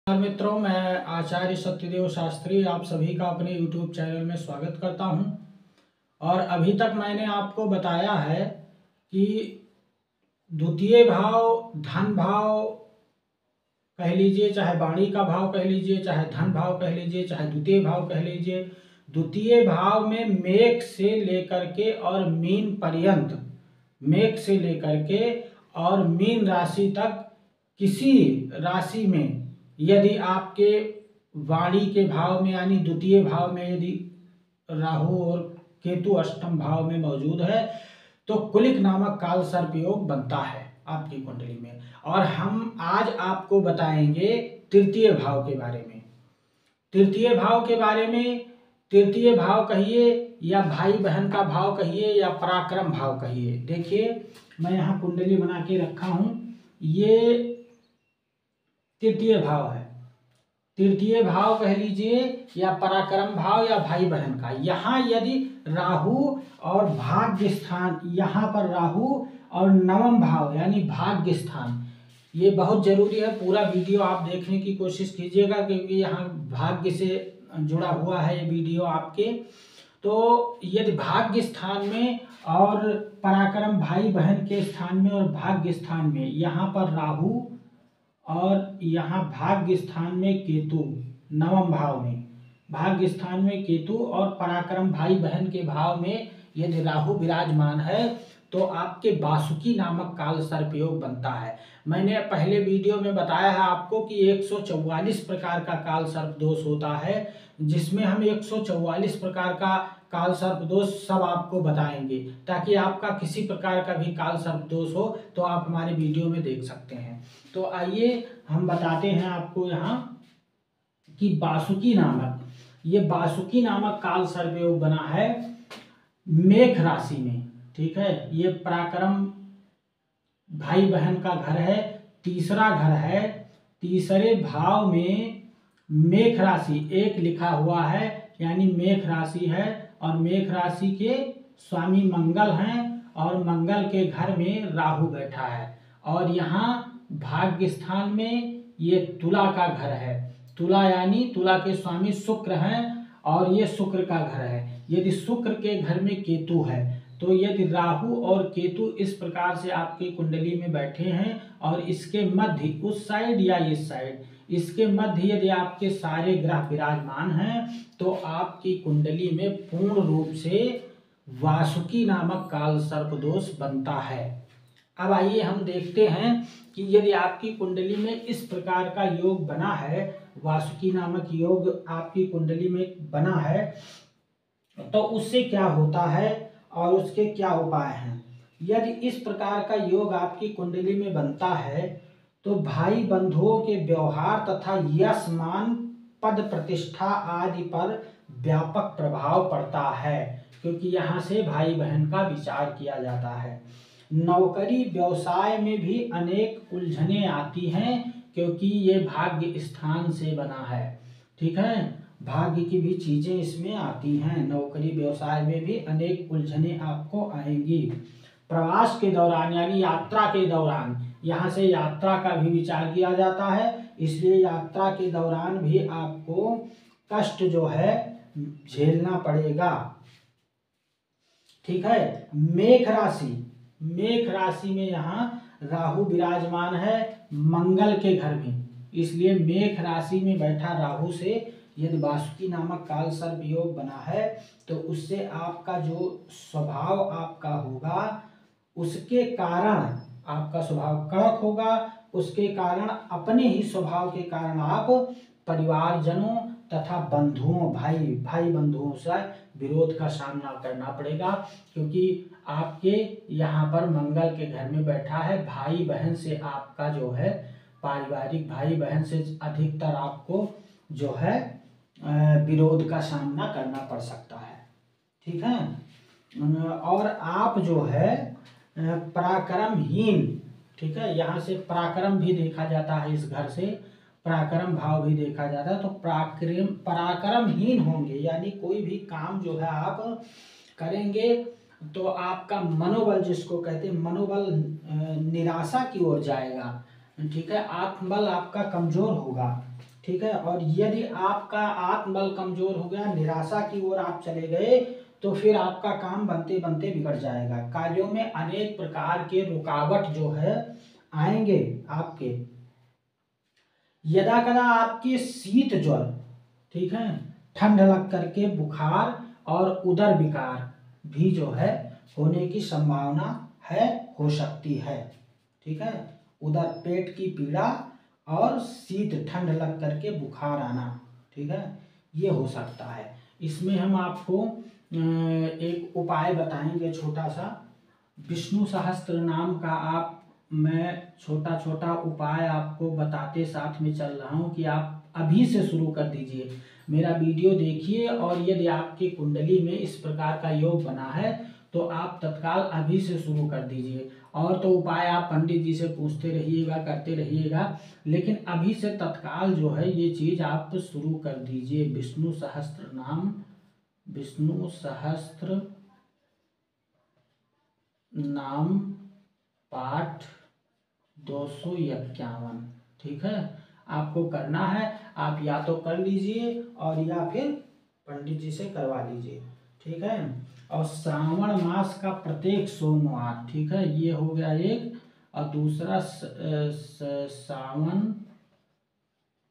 नमस्कार मित्रों, मैं आचार्य सत्यदेव शास्त्री आप सभी का अपने YouTube चैनल में स्वागत करता हूं। और अभी तक मैंने आपको बताया है कि द्वितीय भाव, धन भाव कह लीजिए, चाहे वाणी का भाव कह लीजिए, चाहे धन भाव कह लीजिए, चाहे द्वितीय भाव कह लीजिए, द्वितीय भाव में मेष से लेकर के और मीन पर्यंत, मेष से लेकर के और मीन राशि तक किसी राशि में यदि आपके वाणी के भाव में यानी द्वितीय भाव में यदि राहु और केतु अष्टम भाव में मौजूद है तो कुलिक नामक काल सर्प योग बनता है आपकी कुंडली में। और हम आज आपको बताएंगे तृतीय भाव के बारे में। तृतीय भाव के बारे में, तृतीय भाव कहिए या भाई बहन का भाव कहिए या पराक्रम भाव कहिए। देखिए, मैं यहाँ कुंडली बना के रखा हूँ, ये तृतीय भाव है। तृतीय भाव कह लीजिए या पराक्रम भाव या भाई बहन का। यहाँ यदि राहु और भाग्य स्थान, यहाँ पर राहु और नवम भाव यानी भाग्य स्थान, ये बहुत जरूरी है। पूरा वीडियो आप देखने की कोशिश कीजिएगा क्योंकि यहाँ भाग्य से जुड़ा हुआ है ये वीडियो आपके। तो यदि भाग्य स्थान में और पराक्रम भाई बहन के स्थान में और भाग्य स्थान में यहाँ पर राहु और यहाँ भाग्य स्थान में केतु, नवम भाव में भाग्य स्थान में केतु और पराक्रम भाई बहन के भाव में यदि राहु विराजमान है तो आपके वासुकी नामक काल सर्प योग बनता है। मैंने पहले वीडियो में बताया है आपको कि 144 प्रकार का काल सर्प दोष होता है, जिसमें हम 144 प्रकार का काल सर्प दोष सब आपको बताएंगे ताकि आपका किसी प्रकार का भी काल सर्प दोष हो तो आप हमारे वीडियो में देख सकते हैं। तो आइए हम बताते हैं आपको यहाँ कि वासुकी नामक, ये वासुकी नामक काल सर्प योग बना है मेष राशि में। ठीक है, ये पराक्रम भाई बहन का घर है, तीसरा घर है। तीसरे भाव में मेष राशि एक लिखा हुआ है यानी मेष राशि है और मेष राशि के स्वामी मंगल हैं और मंगल के घर में राहु बैठा है। और यहाँ भाग्य स्थान में ये तुला का घर है। तुला यानी तुला के स्वामी शुक्र हैं और ये शुक्र का घर है। यदि शुक्र के घर में केतु है तो यदि राहु और केतु इस प्रकार से आपकी कुंडली में बैठे हैं और इसके मध्य उस साइड या इस साइड, इसके मध्य यदि आपके सारे ग्रह विराजमान हैं तो आपकी कुंडली में पूर्ण रूप से वासुकी नामक काल सर्प दोष बनता है। अब आइए हम देखते हैं कि यदि आपकी कुंडली में इस प्रकार का योग बना है, वासुकी नामक योग आपकी कुंडली में बना है, तो उससे क्या होता है और उसके क्या उपाय हैं। यदि इस प्रकार का योग आपकी कुंडली में बनता है तो भाई बंधुओं के व्यवहार तथा यश मान पद प्रतिष्ठा आदि पर व्यापक प्रभाव पड़ता है, क्योंकि यहाँ से भाई बहन का विचार किया जाता है। नौकरी व्यवसाय में भी अनेक उलझने आती हैं क्योंकि ये भाग्य स्थान से बना है। ठीक है, भाग्य की भी चीजें इसमें आती हैं। नौकरी व्यवसाय में भी अनेक उलझने आपको आएंगी। प्रवास के दौरान यानी यात्रा के दौरान, यहाँ से यात्रा का भी विचार किया जाता है, इसलिए यात्रा के दौरान भी आपको कष्ट जो है झेलना पड़ेगा। ठीक है, मेष राशि, मेष राशि में यहाँ राहु विराजमान है मंगल के घर में, इसलिए मेष राशि में बैठा राहु से यदि वासुकी नामक काल सर्प योग बना है तो उससे आपका जो स्वभाव आपका होगा उसके कारण आपका स्वभाव कड़क होगा। उसके कारण अपने ही स्वभाव के कारण आप परिवारजनों तथा बंधुओं, भाई बंधुओं से विरोध का सामना करना पड़ेगा, क्योंकि आपके यहाँ पर मंगल के घर में बैठा है। भाई बहन से आपका जो है पारिवारिक, भाई बहन से अधिकतर आपको जो है विरोध का सामना करना पड़ सकता है। ठीक है, और आप जो है पराक्रमहीन, ठीक है, यहाँ से पराक्रम भी देखा जाता है, इस घर से पराक्रम भाव भी देखा जाता है। तो पराक्रमहीन होंगे यानी कोई भी काम जो है आप करेंगे तो आपका मनोबल, जिसको कहते हैं मनोबल, निराशा की ओर जाएगा। ठीक है, आत्मबल आपका कमजोर होगा। ठीक है। और यदि आपका आत्मबल कमजोर हो गया, निराशा की ओर आप चले गए, तो फिर आपका काम बनते बनते बिगड़ जाएगा। कार्यों में अनेक प्रकार के रुकावट जो है आएंगे आपके। यदा कदा आपके शीत ज्वर, ठीक है, ठंड लग करके बुखार और उदर विकार भी जो है होने की संभावना है, हो सकती है। ठीक है, उदर पेट की पीड़ा और शीत ठंड लग करके बुखार आना, ठीक है, ये हो सकता है। इसमें हम आपको एक उपाय बताएंगे छोटा सा। विष्णु सहस्त्र नाम का आप, मैं छोटा छोटा उपाय आपको बताते साथ में चल रहा हूँ कि आप अभी से शुरू कर दीजिए। मेरा वीडियो देखिए और यदि आपकी कुंडली में इस प्रकार का योग बना है तो आप तत्काल अभी से शुरू कर दीजिए। और तो उपाय आप पंडित जी से पूछते रहिएगा, करते रहिएगा, लेकिन अभी से तत्काल जो है ये चीज आप शुरू कर दीजिए। विष्णु सहस्त्र नाम, विष्णु सहस्त्र नाम पाठ 251, ठीक है, आपको करना है। आप या तो कर लीजिए और या फिर पंडित जी से करवा लीजिए, ठीक है। और श्रावण मास का प्रत्येक सोमवार, ठीक है, ये हो गया एक। और दूसरा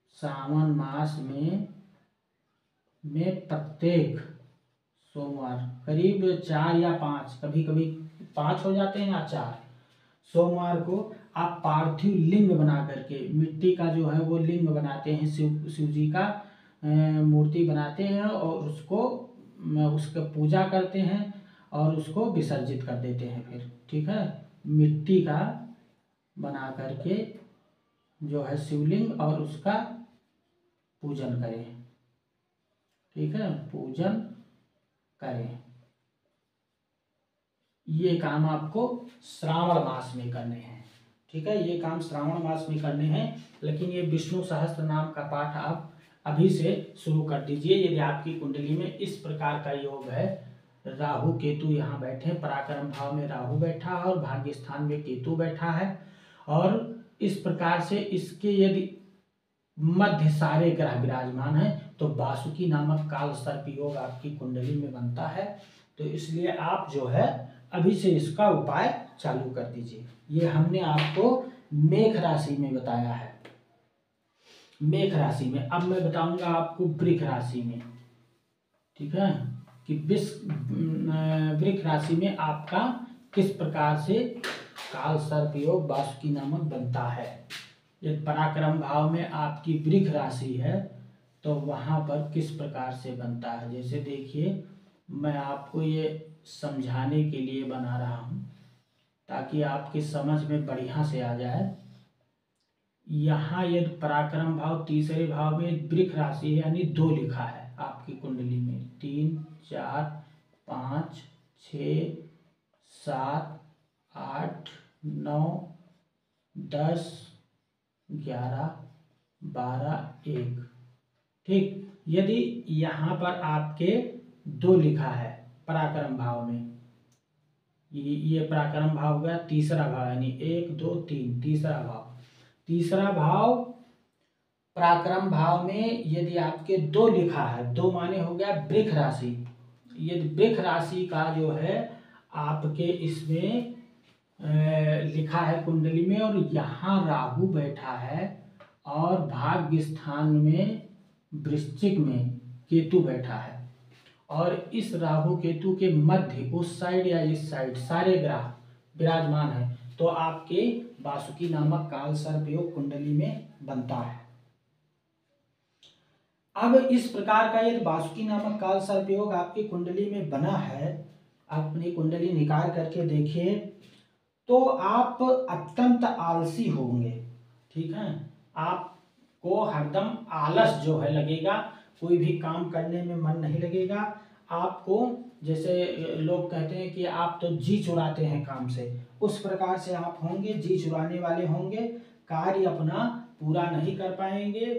सावन मास में प्रत्येक सोमवार करीब 4 या 5, कभी कभी 5 हो जाते हैं या 4 सोमवार को आप पार्थिव लिंग बना करके, मिट्टी का जो है वो लिंग बनाते हैं, शिव जी का मूर्ति बनाते हैं और उसका पूजा करते हैं और उसको विसर्जित कर देते हैं फिर, ठीक है। मिट्टी का बना करके जो है शिवलिंग और उसका पूजन करें, ठीक है, पूजन करें। ये काम आपको श्रावण मास में करने हैं, ठीक है, ये काम श्रावण मास में करने हैं। लेकिन ये विष्णु सहस्त्र नाम का पाठ आप अभी से शुरू कर दीजिए। यदि आपकी कुंडली में इस प्रकार का योग है, राहु केतु यहाँ बैठे, पराक्रम भाव में राहु बैठा है और भाग्य स्थान में केतु बैठा है, और इस प्रकार से इसके यदि मध्य सारे ग्रह विराजमान है तो वासुकी नामक काल सर्प योग आपकी कुंडली में बनता है। तो इसलिए आप जो है अभी से इसका उपाय चालू कर दीजिए। ये हमने आपको मेष राशि में बताया है। मेष राशि में अब मैं बताऊंगा आपको वृष राशि में, ठीक है, कि वृष राशि में आपका किस प्रकार से काल सर्प योग वासुकी नामक बनता है। यदि पराक्रम भाव में आपकी वृष राशि है तो वहां पर किस प्रकार से बनता है। जैसे देखिए, मैं आपको ये समझाने के लिए बना रहा हूं ताकि आपकी समझ में बढ़िया से आ जाए। यहाँ यदि पराक्रम भाव तीसरे भाव में वृष राशि है यानी 2 लिखा है आपकी कुंडली में, 3, 4, 5, 6, 7, 8, 9, 10, 11, 12, 1, ठीक। यदि यहाँ पर आपके 2 लिखा है पराक्रम भाव में, ये पराक्रम भाव हो गया तीसरा भाव, यानी 1, 2, 3 तीसरा भाव। तीसरा भाव पराक्रम भाव में यदि आपके 2 लिखा है, 2 माने हो गया वृष राशि। यदि वृष राशि का जो है आपके इसमें लिखा है कुंडली में और यहाँ राहु बैठा है और भाग्य स्थान में वृश्चिक में केतु बैठा है, और इस राहु केतु के मध्य उस साइड या इस साइड सारे ग्रह विराजमान है, तो आपके वासुकी नामक काल सर्प योग कुंडली में बनता है। अब इस प्रकार का यदि वासुकी नामक काल सर्प योग आपकी कुंडली में बना है, आप अपनी कुंडली निकाल करके देखिए तो आप अत्यंत आलसी होंगे, ठीक है। आपको हरदम आलस जो है लगेगा, कोई भी काम करने में मन नहीं लगेगा आपको। जैसे लोग कहते हैं कि आप तो जी चुराते हैं काम से, उस प्रकार से आप होंगे, जी चुराने वाले होंगे, कार्य अपना पूरा नहीं कर पाएंगे,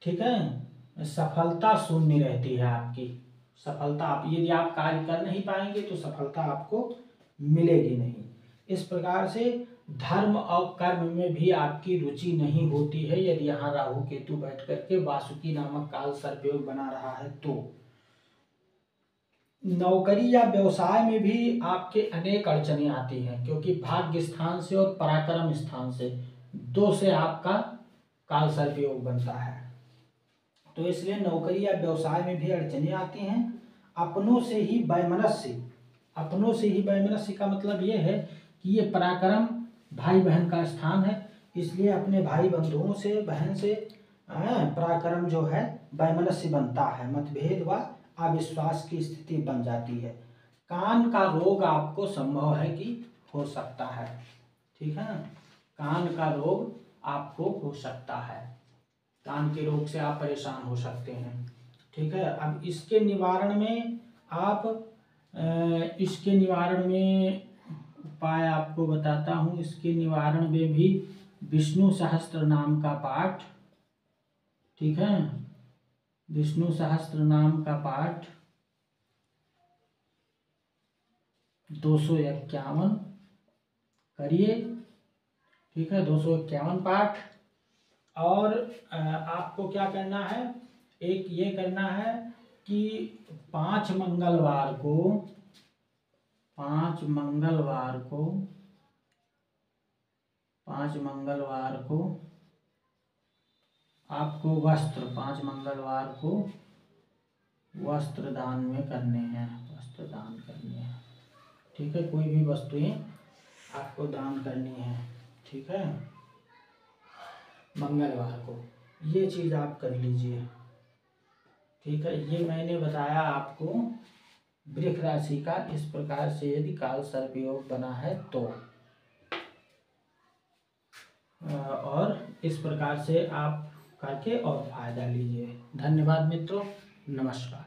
ठीक है। सफलता शून्य रहती है आपकी, सफलता आप यदि आप कार्य कर नहीं पाएंगे तो सफलता आपको मिलेगी नहीं। इस प्रकार से धर्म और कर्म में भी आपकी रुचि नहीं होती है यदि यहाँ राहु केतु बैठ करके वासुकी नामक काल सर्पयोग बना रहा है तो। नौकरी या व्यवसाय में भी आपके अनेक अड़चने आती हैं, क्योंकि भाग्य स्थान से और पराक्रम स्थान से दो से आपका काल सर्पयोग बनता है, तो इसलिए नौकरी या व्यवसाय में भी अड़चने आती हैं। अपनों से ही वैमनस्य, अपनों से ही वैमनस्य का मतलब ये है कि ये पराक्रम भाई बहन का स्थान है, इसलिए अपने भाई बंधुओं से, बहन से पराक्रम जो है वैमनस्य बनता है, मतभेद व अविश्वास की स्थिति बन जाती है। कान का रोग आपको संभव है कि हो सकता है, ठीक है ना, कान का रोग आपको हो सकता है, कान के रोग से आप परेशान हो सकते हैं, ठीक है। अब इसके निवारण में आप इसके निवारण में उपाय आपको बताता हूँ। इसके निवारण में भी विष्णु सहस्त्र नाम का पाठ, ठीक है, विष्णु सहस्त्र नाम का पाठ 251 करिए, ठीक है, 251 पाठ। और आपको क्या करना है, एक ये करना है कि 5 मंगलवार को आपको वस्त्र, 5 मंगलवार को वस्त्र दान में करने हैं, वस्त्र दान करने हैं, ठीक है, कोई भी वस्तुएं आपको दान करनी है, ठीक है, मंगलवार को ये चीज़ आप कर लीजिए, ठीक है। ये मैंने बताया आपको वृष राशि का, इस प्रकार से यदि काल सर्पयोग बना है तो, और इस प्रकार से आप करके और फायदा लीजिए। धन्यवाद मित्रों, नमस्कार।